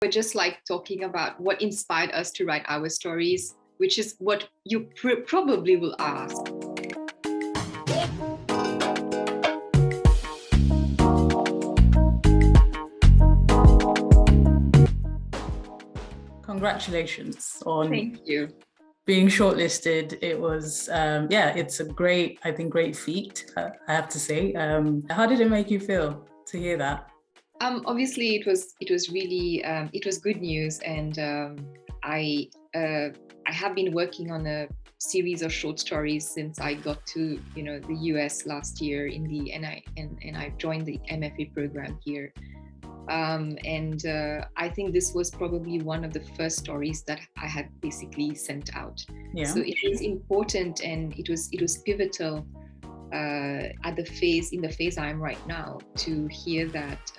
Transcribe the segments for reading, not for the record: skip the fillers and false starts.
just like talking about what inspired us to write our stories, which is what you probably will ask. Congratulations on Thank you. being shortlisted. It was, it's a great feat, I have to say. How did it make you feel to hear that? Obviously, it was really it was good news, and I have been working on a series of short stories since I got to the US last year and I joined the MFA program here. I think this was probably one of the first stories that I had basically sent out. Yeah. So it was important, and it was pivotal in the phase I am right now, to hear that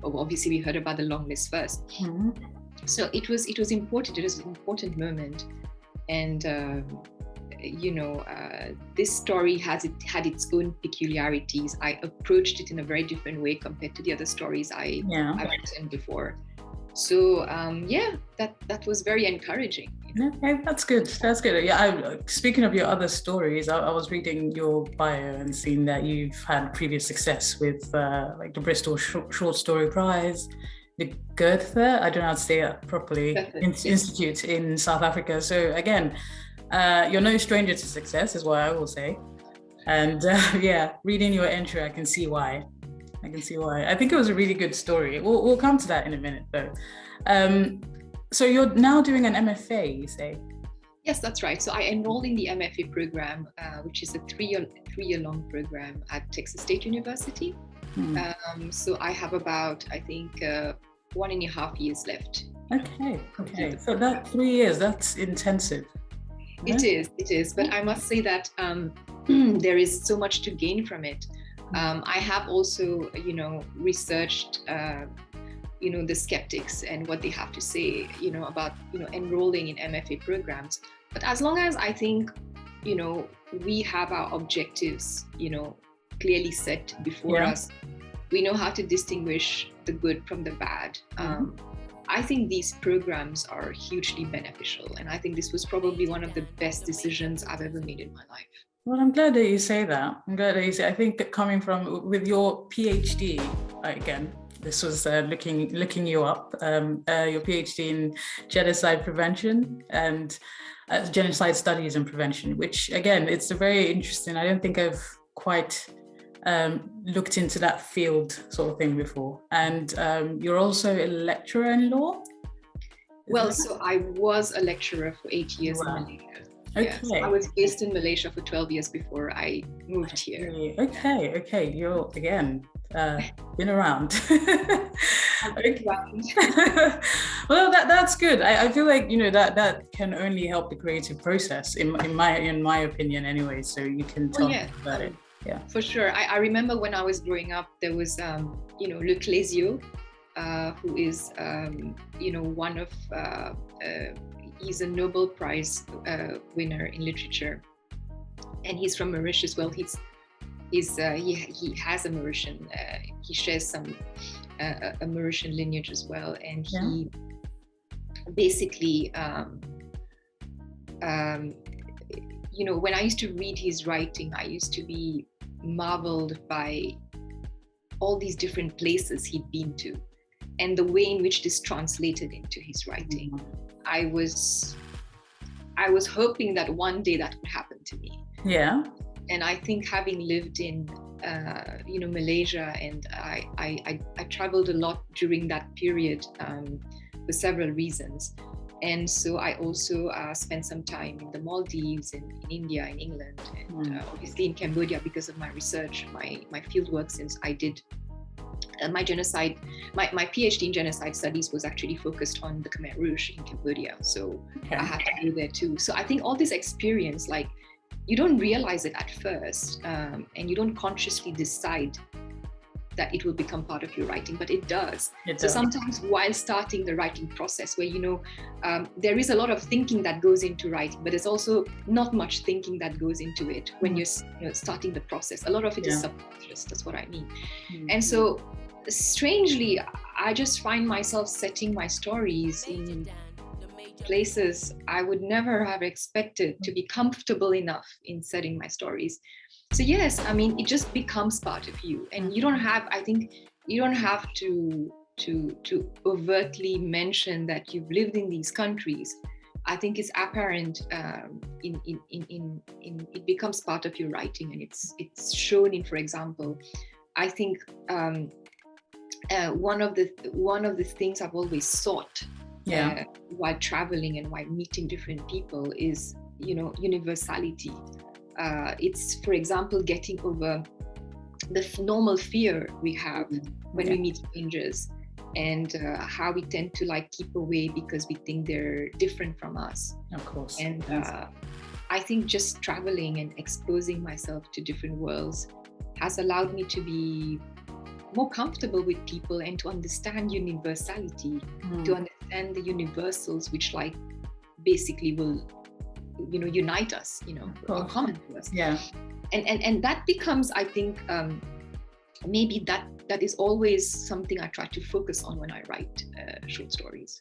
obviously we heard about the long list first. Mm-hmm. So it was important. It was an important moment, and this story had its own peculiarities. I approached it in a very different way compared to the other stories I've written before. So that was very encouraging. Okay, that's good. That's good. Yeah. Speaking of your other stories, I was reading your bio and seeing that you've had previous success with like the Bristol Short Story Prize, the Goethe, I don't know how to say it properly, Institute in South Africa. So again, you're no stranger to success, is what I will say. And reading your entry, I can see why. I think it was a really good story. We'll come to that in a minute, though. So you're now doing an MFA, you say? Yes, that's right. So I enrolled in the MFA program, which is a three-year long program at Texas State University. So I have about, I think, 1.5 years left. Okay. So that 3 years, that's intensive. It is. But I must say that there is so much to gain from it. I have also, researched, the skeptics and what they have to say, about, enrolling in MFA programs. But as long as I think, we have our objectives, clearly set before us, we know how to distinguish the good from the bad. I think these programs are hugely beneficial, and I think this was probably one of the best decisions I've ever made in my life. Well, I'm glad that you say that. I think that coming from with your PhD, again, this was looking you up, your PhD in genocide prevention and genocide studies and prevention, which again, it's a very interesting. I don't think I've quite looked into that field sort of thing before. And you're also a lecturer in law? Well, so I was a lecturer for 8 years in Malaysia. Okay. Yes, I was based in Malaysia for 12 years before I moved here. Okay. You're, again, been around. Well, that's good. I feel like, that can only help the creative process, in my opinion anyway, so you can tell me about it. Yeah, for sure. I remember when I was growing up, there was, Luc Lesio, who is, one of, he's a Nobel Prize winner in literature, and he's from Mauritius. Well, he has a Mauritian, he shares some a Mauritian lineage as well, and he basically, when I used to read his writing, I used to be marveled by all these different places he'd been to and the way in which this translated into his writing. I was hoping that one day that would happen to me. Yeah. And I think, having lived in Malaysia, and I traveled a lot during that period for several reasons. And so I also spent some time in the Maldives, in India, in England, and obviously in Cambodia because of my research, my fieldwork, since I did my PhD in genocide studies was actually focused on the Khmer Rouge in Cambodia. So I had to go there too. So I think all this experience, like, you don't realize it at first, and you don't consciously decide that it will become part of your writing, but it does. So sometimes while starting the writing process, where there is a lot of thinking that goes into writing, but there's also not much thinking that goes into it when you're starting the process. A lot of it is subconscious. That's what I mean. And so strangely, I just find myself setting my stories in places I would never have expected to be comfortable enough in setting my stories. So yes, I mean, it just becomes part of you, and you don't have, I think, you don't have to overtly mention that you've lived in these countries. I think it's apparent. It becomes part of your writing, and it's shown in, for example, I think one of the things I've always sought while traveling and while meeting different people is, universality. It's, for example, getting over the normal fear we have when we meet strangers, and how we tend to keep away because we think they're different from us. Of course. And I think just traveling and exposing myself to different worlds has allowed me to be more comfortable with people and to understand universality, to understand the universals which basically will, unite us, are common to us. Yeah. And that becomes, I think, maybe that is always something I try to focus on when I write short stories.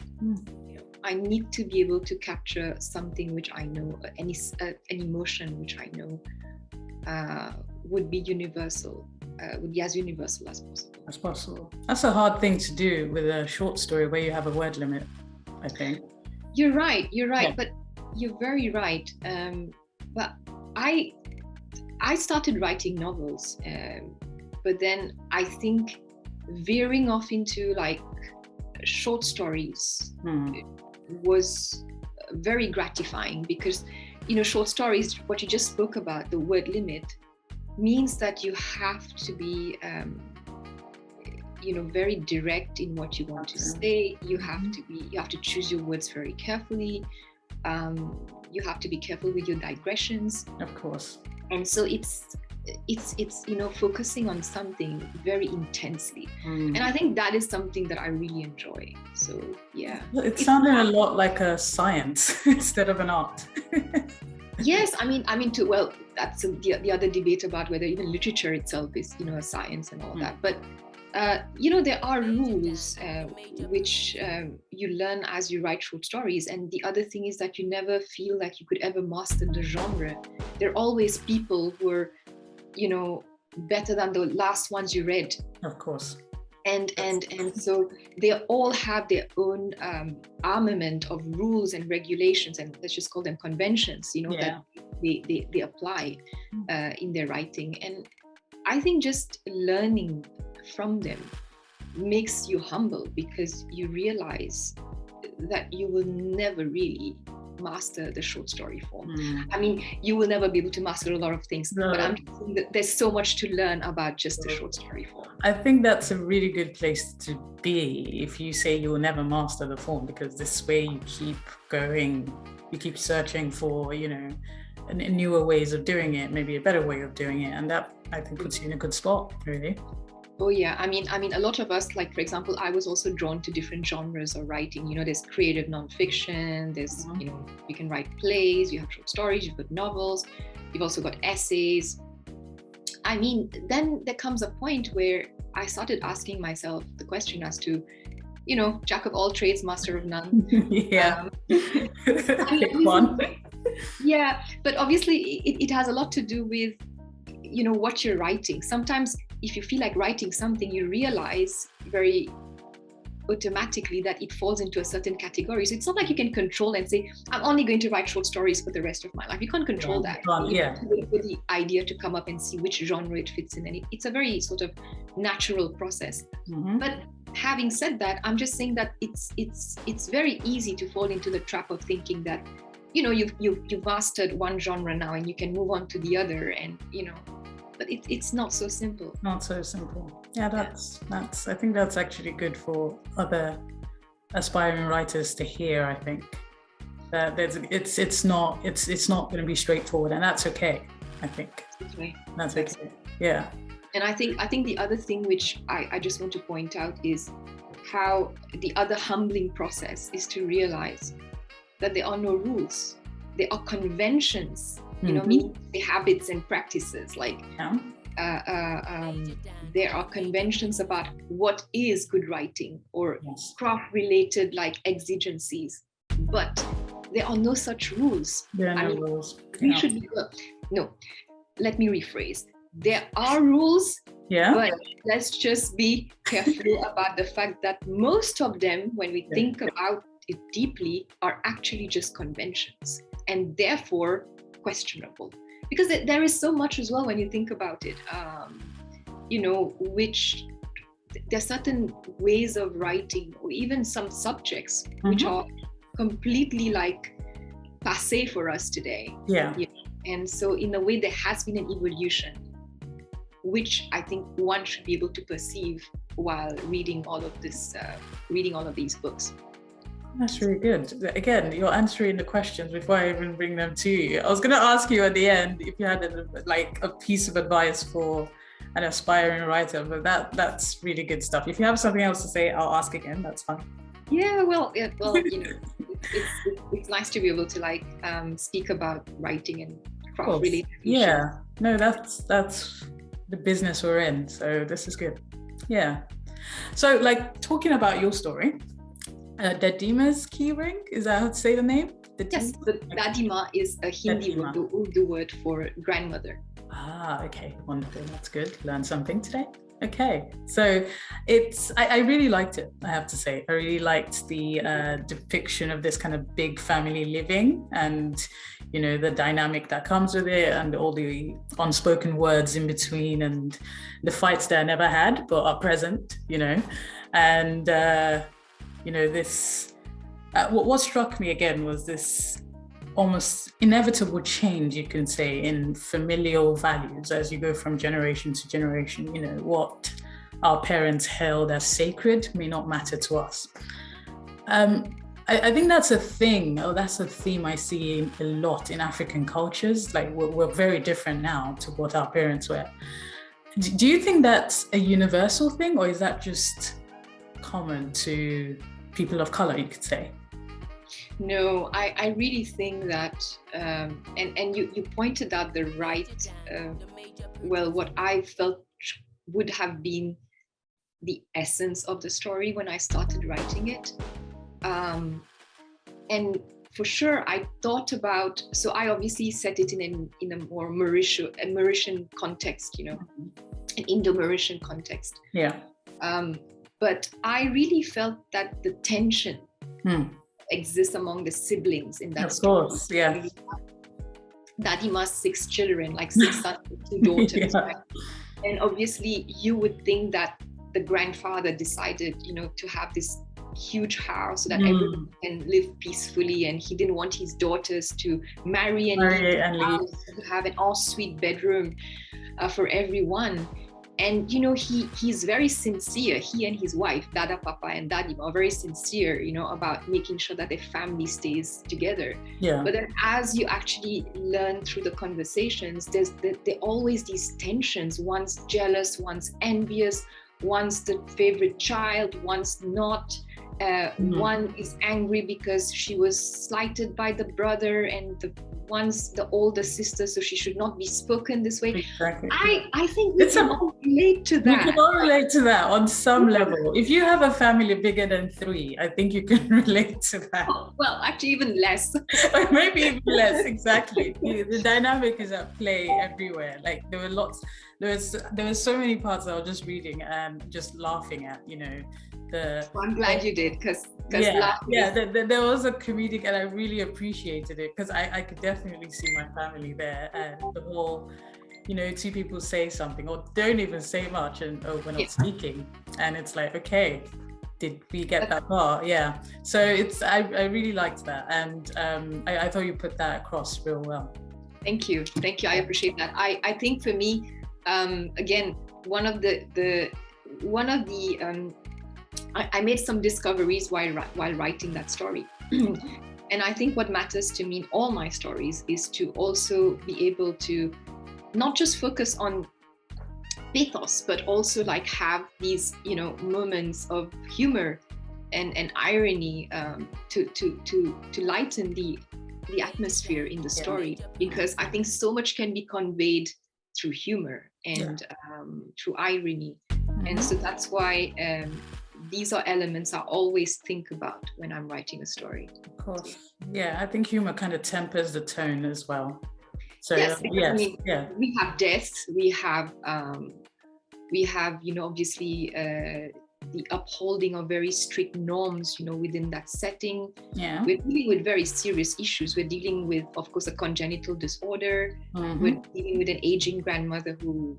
I need to be able to capture something which I know, an emotion which I know would be universal, would be as universal as possible. That's a hard thing to do with a short story where you have a word limit, I think. You're right, but you're very right. But I started writing novels, but then I think veering off into short stories was very gratifying, because short stories, what you just spoke about, the word limit, means that you have to be very direct in what you want to say. You have to choose your words very carefully. You have to be careful with your digressions, of course. And so it's focusing on something very intensely, and I think that is something that I really enjoy. So yeah, it sounded a lot like a science instead of an art. Yes, I mean, that's the other debate about whether even literature itself is a science and all that. But there are rules which you learn as you write short stories. And the other thing is that you never feel like you could ever master the genre. There are always people who are, better than the last ones you read. Of course. And so they all have their own armament of rules and regulations, and let's just call them conventions, that they apply in their writing. And I think just learning from them makes you humble, because you realize that you will never really master the short story form. I mean, you will never be able to master a lot of things, but I'm just saying that there's so much to learn about just the short story form. I think that's a really good place to be if you say you will never master the form, because this way you keep going, you keep searching for, newer ways of doing it, maybe a better way of doing it, and that I think puts you in a good spot, really. Oh yeah, I mean, a lot of us, for example, I was also drawn to different genres of writing. There's creative nonfiction, there's, you can write plays, you have short stories, you've got novels, you've also got essays. I mean, then there comes a point where I started asking myself the question as to, jack of all trades, master of none. Yeah. Yeah, but obviously it has a lot to do with, what you're writing. Sometimes if you feel like writing something, you realize very automatically that it falls into a certain category. So it's not like you can control and say, I'm only going to write short stories for the rest of my life. You can't control that. You have to wait for the idea to come up and see which genre it fits in. And it's a very sort of natural process. But having said that, I'm just saying that it's very easy to fall into the trap of thinking that, you've mastered one genre now and you can move on to the other, and but it's not so simple. Not so simple. Yeah, that's I think that's actually good for other aspiring writers to hear. I think that it's not going to be straightforward, and that's okay. I think that's okay. Yeah. And I think the other thing which I just want to point out is how the other humbling process is to realize that there are no rules. There are conventions, meaning the habits and practices. there are conventions about what is good writing or Yes. craft-related like exigencies, but there are no such rules. There are I no mean, rules. we Yeah. should no. Let me rephrase. There are rules, Yeah. but let's just be careful about the fact that most of them, when we think about it deeply, are actually just conventions and therefore questionable. Because there is so much as well when you think about it, which there are certain ways of writing or even some subjects which are completely like passé for us today. Yeah. And so in a way there has been an evolution, which I think one should be able to perceive while reading all of these books. That's really good. Again, you're answering the questions before I even bring them to you. I was going to ask you at the end if you had a piece of advice for an aspiring writer, but that's really good stuff. If you have something else to say, I'll ask again. That's fine. Yeah, well, it's nice to be able to speak about writing and craft related issues. Yeah, no, that's the business we're in. So this is good. Yeah. So talking about your story. Dadima's keyring, is that how to say the name? Yes, the Dadima is a Hindi word, the Urdu word for grandmother. Ah, okay, wonderful. That's good. Learned something today. Okay, so I really liked it, I have to say. I really liked the depiction of this kind of big family living and, the dynamic that comes with it and all the unspoken words in between and the fights that I never had but are present, and this, what struck me again was this almost inevitable change, you can say, in familial values as you go from generation to generation. What our parents held as sacred may not matter to us. I think that's a thing, or that's a theme I see a lot in African cultures. We're very different now to what our parents were. Do you think that's a universal thing, or is that just common to people of color, you could say? No, I really think that, and you pointed out the right, what I felt would have been the essence of the story when I started writing it. And for sure, I thought about, so I obviously set it in a more Mauritian context, an Indo-Mauritian context. Yeah. But I really felt that the tension exists among the siblings in that story. Of course, yeah. Dadima's 6 children, 6 sons and 2 daughters. Yeah. Right? And obviously, you would think that the grandfather decided, to have this huge house so that everyone can live peacefully, and he didn't want his daughters to marry and leave, to have an ensuite bedroom for everyone. And he's very sincere. He and his wife, Dada Papa and Dadima, are very sincere, about making sure that their family stays together. Yeah. But then as you actually learn through the conversations, there are always these tensions. One's jealous, one's envious, one's the favorite child, one's not. One is angry because she was slighted by the brother, and one's the older sister, so she should not be spoken this way. Exactly. I think we can all relate to that. We can all relate to that on some level. If you have a family bigger than 3, I think you can relate to that. Well, actually, even less. Or maybe even less, exactly. The dynamic is at play everywhere. There were so many parts I was just reading and just laughing at, I'm glad you did, because there was a comedic, and I really appreciated it because I could definitely see my family there, and the whole, 2 people say something or don't even say much, and we're not speaking, and it's like, okay, did we get that far? Yeah. So I really liked that, and I thought you put that across real well. Thank you. I appreciate that. I think for me, again, one of the I made some discoveries while writing that story. And I think what matters to me in all my stories is to also be able to not just focus on pathos, but also have these, moments of humor and irony to lighten the atmosphere in the story. Because I think so much can be conveyed through humor and through irony. And so that's why these are elements I always think about when I'm writing a story. Of course. Yeah, I think humor kind of tempers the tone as well. So yes, I mean, we have deaths, we have obviously the upholding of very strict norms, within that setting. Yeah. We're dealing with very serious issues. We're dealing with, of course, a congenital disorder. We're dealing with an aging grandmother who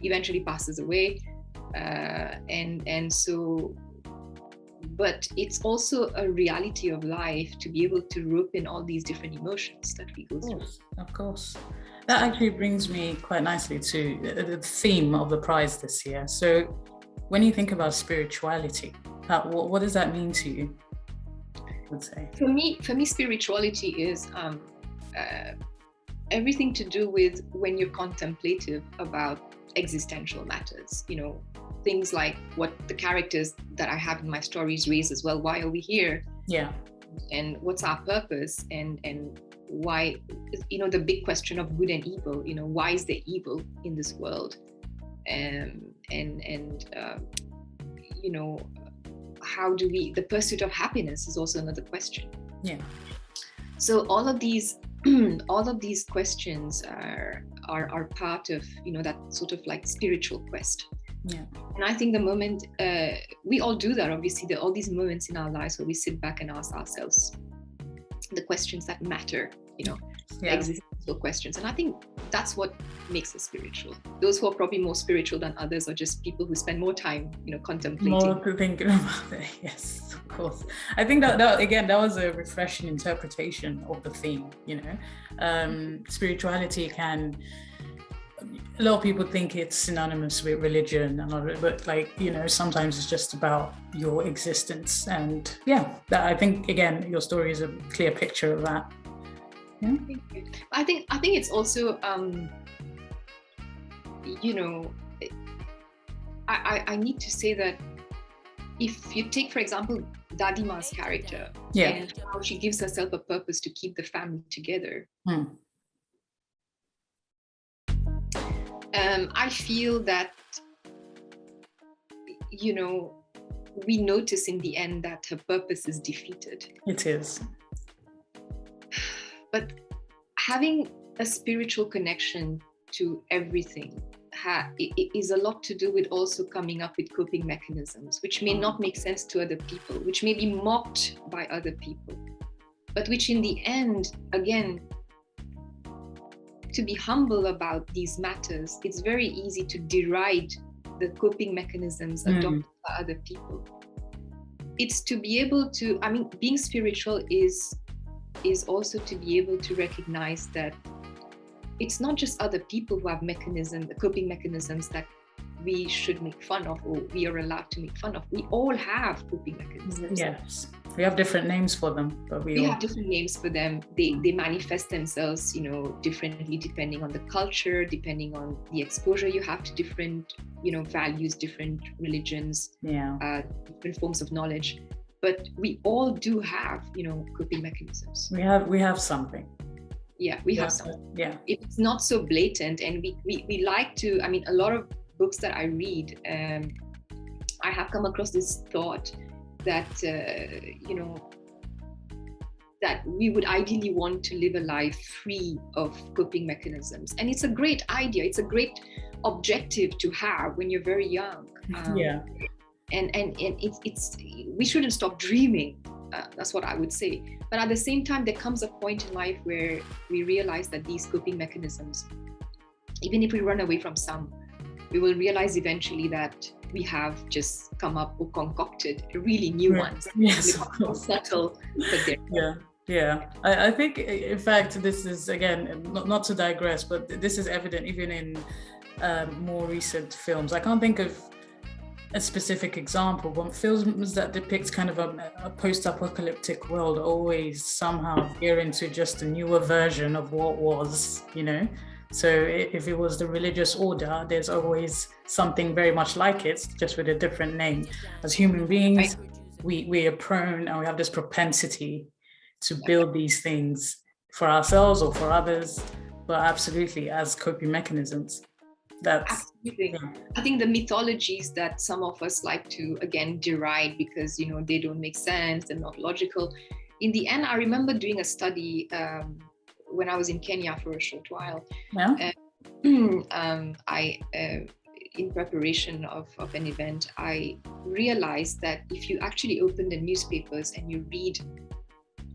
eventually passes away. And so, but it's also a reality of life to be able to rope in all these different emotions that we go through. Of course. That actually brings me quite nicely to the theme of the prize this year. So when you think about spirituality, what does that mean to you, I would say? For me, spirituality is everything to do with when you're contemplative about existential matters, things like what the characters that I have in my stories raise as well. Why are we here? Yeah. And what's our purpose? And why, the big question of good and evil, why is there evil in this world? How do we, the pursuit of happiness is also another question. Yeah. So all of these questions are part of, that sort of like spiritual quest. Yeah. And I think the moment, we all do that, obviously, there are all these moments in our lives where we sit back and ask ourselves the questions that matter, existential questions. And I think that's what makes us spiritual. Those who are probably more spiritual than others are just people who spend more time, contemplating. More thinking about it, yes, of course. I think that was a refreshing interpretation of the theme, Spirituality can, a lot of people think it's synonymous with religion, but sometimes it's just about your existence. And I think, again, your story is a clear picture of that. Yeah. I think it's also, I need to say that if you take, for example, Dadima's character and how she gives herself a purpose to keep the family together. I feel that, we notice in the end that her purpose is defeated. It is. But having a spiritual connection to everything is a lot to do with also coming up with coping mechanisms, which may not make sense to other people, which may be mocked by other people, but which in the end, again, to be humble about these matters, it's very easy to deride the coping mechanisms adopted by other people. It's to be able to, being spiritual is also to be able to recognize that it's not just other people who have coping mechanisms that we should make fun of or we are allowed to make fun of. We all have coping mechanisms. Yes, we have different names for them, but we have different names for them. They manifest themselves, differently depending on the culture, depending on the exposure you have to different, values, different religions, different forms of knowledge. But we all do have, coping mechanisms. We have something. Yeah, we have something. Yeah. It's not so blatant, and we like to. A lot of books that I read, I have come across this thought that that we would ideally want to live a life free of coping mechanisms, and it's a great idea. It's a great objective to have when you're very young. And it's we shouldn't stop dreaming. That's what I would say. But at the same time, there comes a point in life where we realize that these coping mechanisms, even if we run away from some, we will realize eventually that we have just come up or concocted really new ones. Yes, subtle, but they're I think, in fact, this is, again, not to digress, but this is evident even in more recent films. I can't think of a specific example, but films that depict kind of a post-apocalyptic world always somehow veer into just a newer version of what was, So if it was the religious order, there's always something very much like it, just with a different name. As human beings, we are prone, and we have this propensity to build these things for ourselves or for others But absolutely, as coping mechanisms. That's absolutely. Yeah. I think the mythologies that some of us like to again deride because they don't make sense, they're not logical. In the end, I remember doing a study when I was in Kenya for a short while. Yeah. In preparation of an event, I realized that if you actually open the newspapers and you read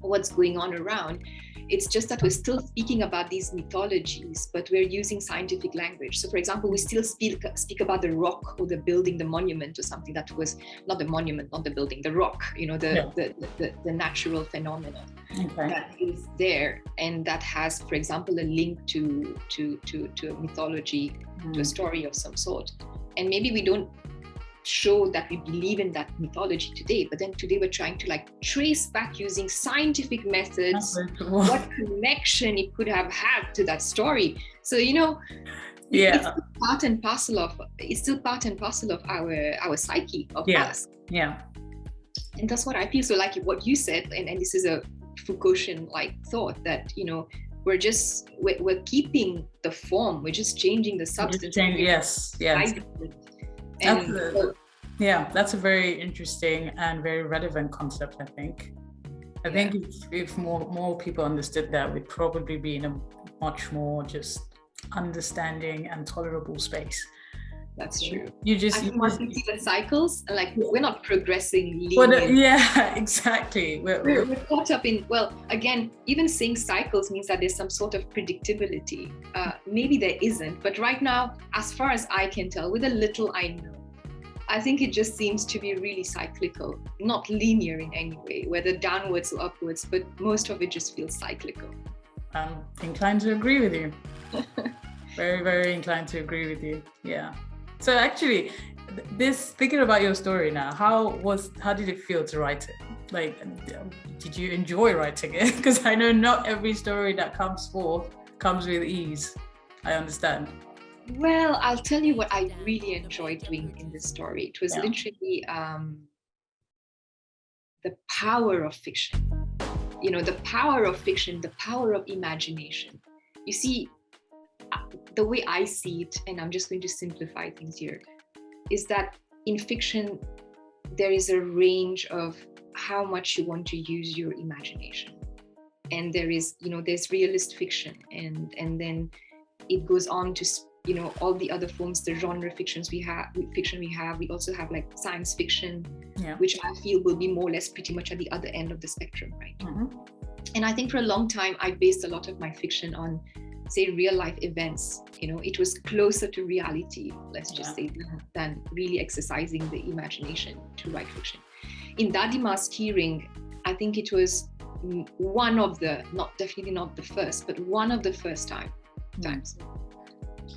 what's going on around, it's just that we're still speaking about these mythologies, but we're using scientific language. So for example, we still speak about the rock or the building, the monument or something that was not the monument, not the building, the rock, the natural phenomena that is there. And that has, for example, a link to a mythology, to a story of some sort. And maybe we don't show that we believe in that mythology today, but then today we're trying to trace back using scientific methods what connection it could have had to that story. So it's still part and parcel of our psyche of us. And that's what I feel. So like what you said, and this is a Foucaultian thought that we're keeping the form, we're just changing the substance. Yes. Absolutely. Yeah, that's a very interesting and very relevant concept, I think. I think if more people understood that, we'd probably be in a much more just understanding and tolerable space. That's true. You see the cycles, we're not progressing linearly. Exactly. We're caught up in, again, even saying cycles means that there's some sort of predictability. Maybe there isn't, but right now, as far as I can tell, with a little I know, I think it just seems to be really cyclical, not linear in any way, whether downwards or upwards, but most of it just feels cyclical. I'm inclined to agree with you. Very, very inclined to agree with you. Yeah. So actually, thinking about your story now, how did it feel to write it? Did you enjoy writing it? Because I know not every story that comes forth comes with ease. I understand. Well, I'll tell you what I really enjoyed doing in this story. It was literally the power of fiction. The power of fiction, the power of imagination. You see, the way I see it, and I'm just going to simplify things here, is that in fiction, there is a range of how much you want to use your imagination. And there is, there's realist fiction, and then it goes on to all the other forms, the genre fictions we have. We also have science fiction, which I feel will be more or less pretty much at the other end of the spectrum, right? Mm-hmm. And I think for a long time, I based a lot of my fiction on, say, real life events. It was closer to reality, let's just say, than really exercising the imagination to write fiction. In Dadima's Hearing, I think it was one of the, definitely not the first, but one of the first times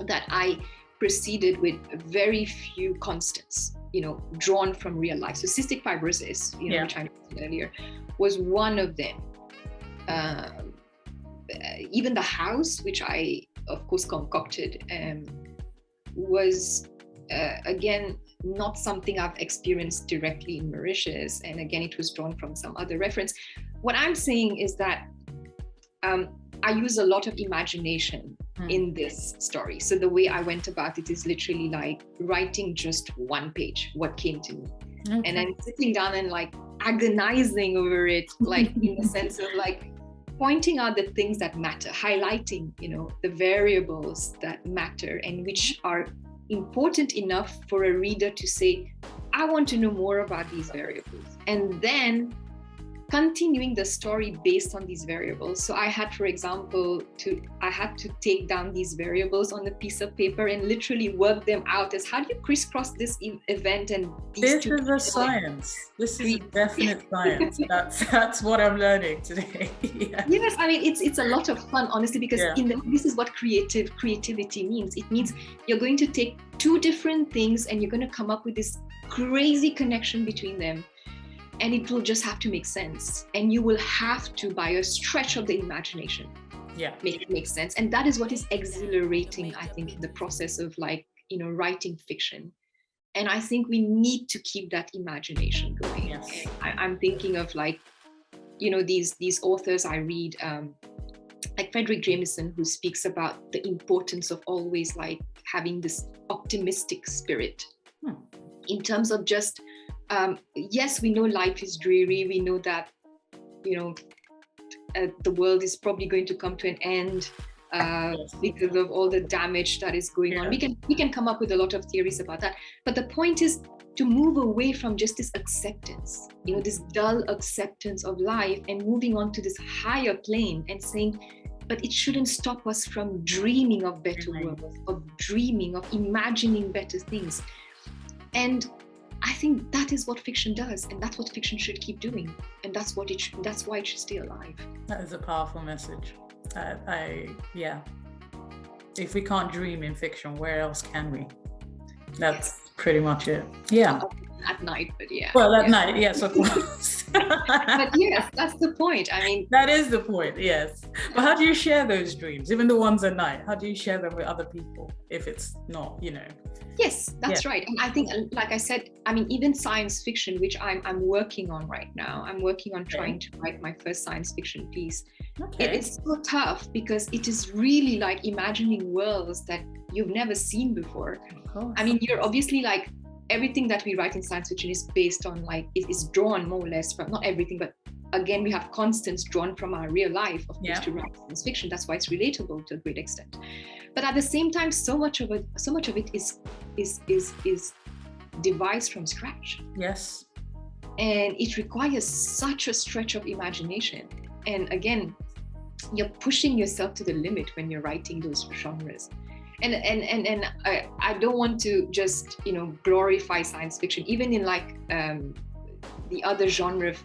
that I proceeded with very few constants, drawn from real life. So cystic fibrosis, which I mentioned earlier, was one of them. Even the house, which I, of course, concocted, was, again, not something I've experienced directly in Mauritius. And again, it was drawn from some other reference. What I'm saying is that I use a lot of imagination in this story. So the way I went about it is literally writing just one page, what came to me. Okay. And then sitting down and agonizing over it, in the sense of pointing out the things that matter, highlighting, the variables that matter and which are important enough for a reader to say, I want to know more about these variables. And then continuing the story based on these variables. So I had, for example, to take down these variables on a piece of paper and literally work them out as how do you crisscross this event and these This is a science. This is a definite science. That's what I'm learning today. Yes, I mean it's a lot of fun, honestly, because this is what creativity means. It means you're going to take two different things and you're going to come up with this crazy connection between them. And it will just have to make sense. And you will have to, by a stretch of the imagination, make it make sense. And that is what is exhilarating, I think, in the process of writing fiction. And I think we need to keep that imagination going. Yes. I'm thinking of these authors I read, like Frederick Jameson, who speaks about the importance of always like having this optimistic spirit in terms of just, yes, we know life is dreary. We know that, the world is probably going to come to an end because of all the damage that is going on. We can come up with a lot of theories about that. But the point is to move away from just this acceptance, this dull acceptance of life, and moving on to this higher plane and saying, but it shouldn't stop us from dreaming of better worlds, of dreaming, of imagining better things. And I think that is what fiction does, and that's what fiction should keep doing, and that's why it should stay alive. That is a powerful message. If we can't dream in fiction, where else can we? That's pretty much it. Yeah. At night, but yeah. Well, at night, yes, of course. But yes, that's the point. I mean, that is the point, yes. But how do you share those dreams, even the ones at night? How do you share them with other people if it's not, Yes, that's right. And I think, like I said, I mean, even science fiction, which I'm working on right now, I'm working on trying to write my first science fiction piece. It's so tough because it is really like imagining worlds that you've never seen before. I mean, you're obviously like, everything that we write in science fiction is based on like, it is drawn more or less from, not everything, but again, we have constants drawn from our real life, of course, to write science fiction. That's why it's relatable to a great extent. But at the same time, so much of it is devised from scratch. Yes. And it requires such a stretch of imagination. And again, you're pushing yourself to the limit when you're writing those genres. And I don't want to just glorify science fiction, even in like the other genre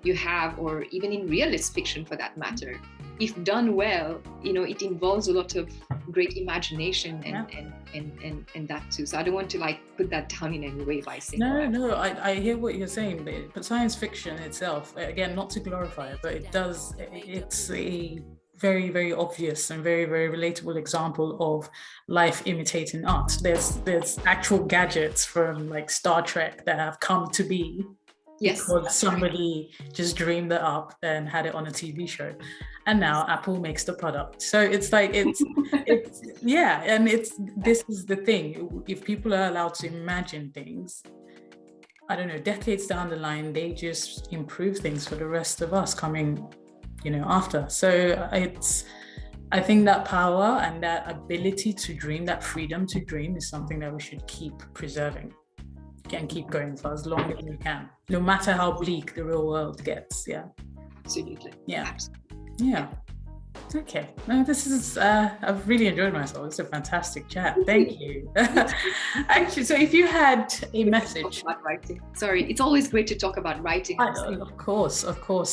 you have, or even in realist fiction for that matter. If done well, it involves a lot of great imagination and that too. So I don't want to like put that down in any way by saying no. I hear what you're saying, but science fiction itself, again, not to glorify it, but it's a very, very obvious and very, very relatable example of life imitating art. There's actual gadgets from like Star Trek that have come to be because somebody just dreamed it up and had it on a TV show, and now Apple makes the product. So it's like it's and this is the thing. If people are allowed to imagine things, I don't know, decades down the line, they just improve things for the rest of us coming after. So I think that power and that ability to dream, that freedom to dream, is something that we should keep preserving and keep going for as long as we can, no matter how bleak the real world gets. Absolutely. Okay, no, this is I've really enjoyed myself. It's a fantastic chat. Thank you. Actually, so if you had a message about writing, sorry, it's always great to talk about writing. Of course,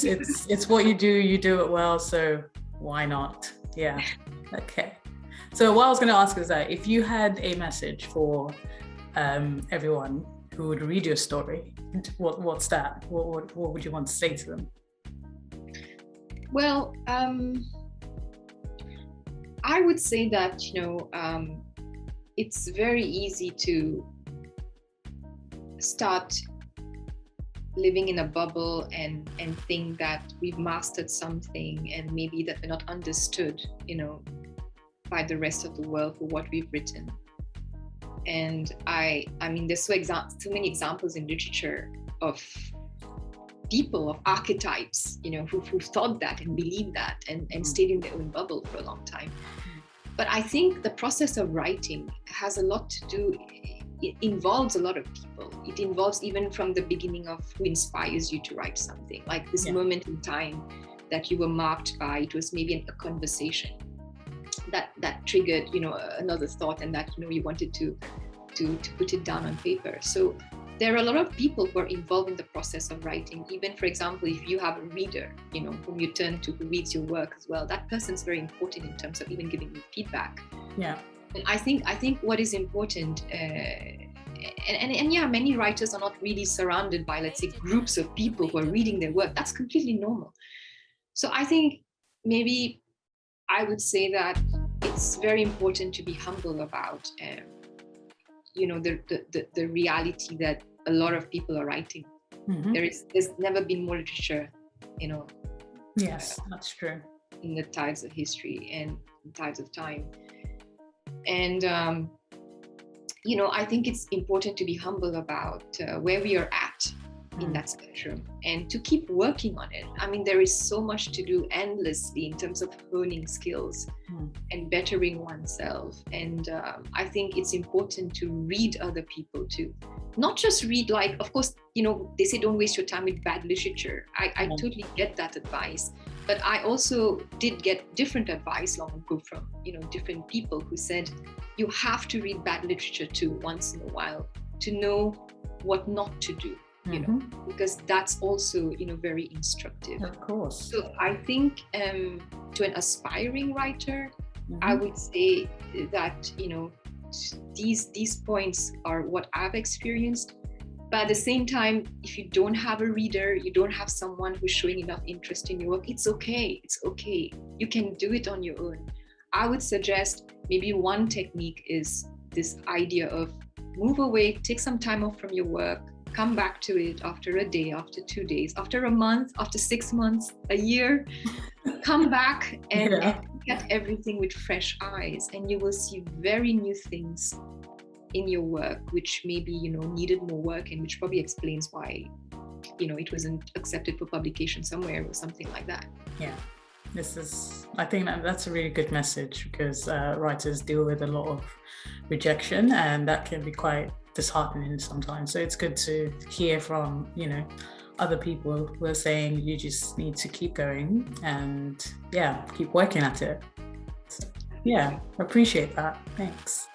it's what you do it well, so why not? Okay, so what I was going to ask is that if you had a message for everyone who would read your story, what's that? What would you want to say to them? Well, I would say that, it's very easy to start living in a bubble and think that we've mastered something, and maybe that we're not understood, by the rest of the world for what we've written. And I mean, there's so many examples in literature of people, of archetypes, who've thought that and believed that and stayed in their own bubble for a long time. But I think the process of writing has a lot to do, it involves a lot of people. It involves even from the beginning of who inspires you to write something, like this moment in time that you were marked by. It was maybe a conversation that triggered, another thought, and that, you wanted to put it down on paper. So there are a lot of people who are involved in the process of writing. Even, for example, if you have a reader, whom you turn to, who reads your work as well, that person's very important in terms of even giving you feedback. And I think what is important, many writers are not really surrounded by, let's say, groups of people who are reading their work. That's completely normal. So I think maybe I would say that it's very important to be humble about the reality that a lot of people are writing. There's never been more literature, Yes, that's true. In the tides of history and tides of time. And, I think it's important to be humble about where we are at in that spectrum and to keep working on it. I mean, there is so much to do endlessly in terms of honing skills and bettering oneself. And I think it's important to read other people too. Not just read, like, of course, they say don't waste your time with bad literature. I totally get that advice. But I also did get different advice long ago from, different people who said, you have to read bad literature too once in a while to know what not to do, because that's also, very instructive. Of course. So I think to an aspiring writer, I would say that, these points are what I've experienced. But at the same time, if you don't have a reader, you don't have someone who's showing enough interest in your work, it's okay. It's okay. You can do it on your own. I would suggest maybe one technique is this idea of move away, take some time off from your work, come back to it after a day, after 2 days, after a month, after 6 months, a year, come back and look at everything with fresh eyes, and you will see very new things in your work, which maybe, needed more work, and which probably explains why, it wasn't accepted for publication somewhere or something like that. Yeah. I think that's a really good message, because writers deal with a lot of rejection, and that can be quite disheartening sometimes. So it's good to hear from, other people who are saying you just need to keep going and keep working at it. So, appreciate that. Thanks.